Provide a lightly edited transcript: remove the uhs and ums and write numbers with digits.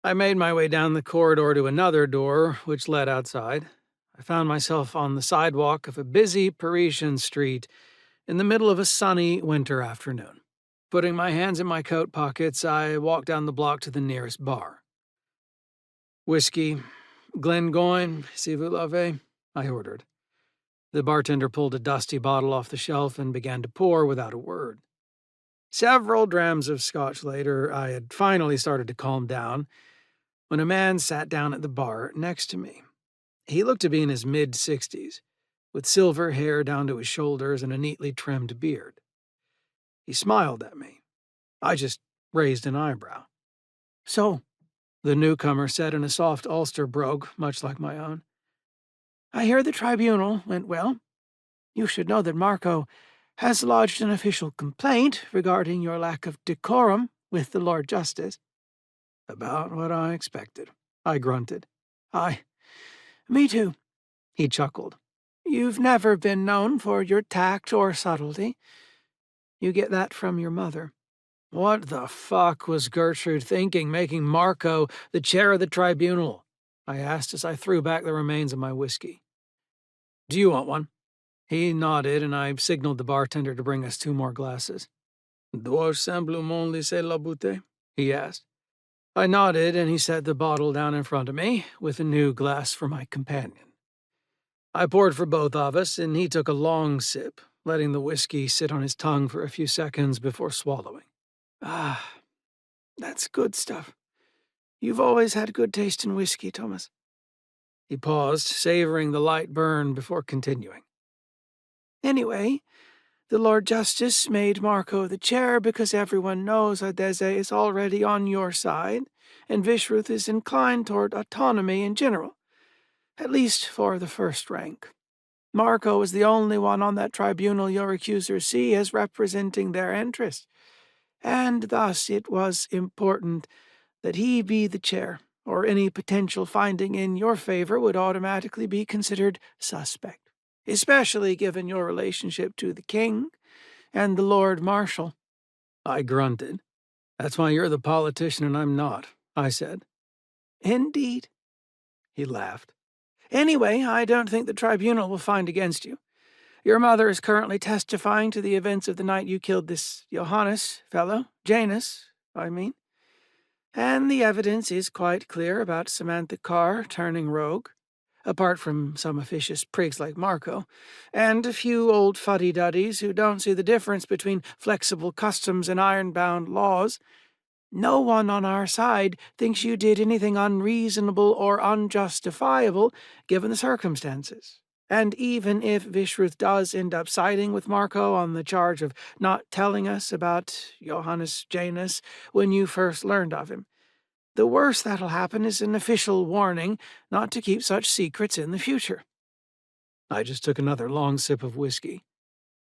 I made my way down the corridor to another door, which led outside. I found myself on the sidewalk of a busy Parisian street in the middle of a sunny winter afternoon. Putting my hands in my coat pockets, I walked down the block to the nearest bar. "Whiskey, Glengoyne, si vous l'avez," I ordered. The bartender pulled a dusty bottle off the shelf and began to pour without a word. Several drams of scotch later, I had finally started to calm down when a man sat down at the bar next to me. He looked to be in his mid-60s, with silver hair down to his shoulders and a neatly trimmed beard. He smiled at me. I just raised an eyebrow. "So," the newcomer said in a soft Ulster brogue, much like my own, "I hear the tribunal went well. You should know that Marco has lodged an official complaint regarding your lack of decorum with the Lord Justice." "About what I expected," I grunted. Me too," he chuckled. "You've never been known for your tact or subtlety. You get that from your mother." What the fuck was Gertrude thinking, making Marco the chair of the tribunal? I asked as I threw back the remains of my whiskey. "Do you want one?" He nodded, and I signaled the bartender to bring us 2 more glasses. "Dois simplement laisser la bouteille?" he asked. I nodded, and he set the bottle down in front of me, with a new glass for my companion. I poured for both of us, and he took a long sip, letting the whiskey sit on his tongue for a few seconds before swallowing. "Ah, that's good stuff. You've always had good taste in whiskey, Thomas." He paused, savoring the light burn before continuing. "Anyway, the Lord Justice made Marco the chair because everyone knows Adeze is already on your side, and Vishruth is inclined toward autonomy in general, at least for the first rank. Marco is the only one on that tribunal your accusers see as representing their interests, and thus it was important that he be the chair, or any potential finding in your favor would automatically be considered suspect, especially given your relationship to the king and the Lord Marshal." I grunted. "That's why you're the politician and I'm not," I said. "Indeed." He laughed. "Anyway, I don't think the tribunal will find against you. Your mother is currently testifying to the events of the night you killed this Johannes fellow, Janus, I mean. And the evidence is quite clear about Samantha Carr turning rogue, apart from some officious prigs like Marco, and a few old fuddy-duddies who don't see the difference between flexible customs and iron-bound laws. No one on our side thinks you did anything unreasonable or unjustifiable given the circumstances. And even if Vishruth does end up siding with Marco on the charge of not telling us about Johannes Janus when you first learned of him, the worst that'll happen is an official warning not to keep such secrets in the future." I just took another long sip of whiskey.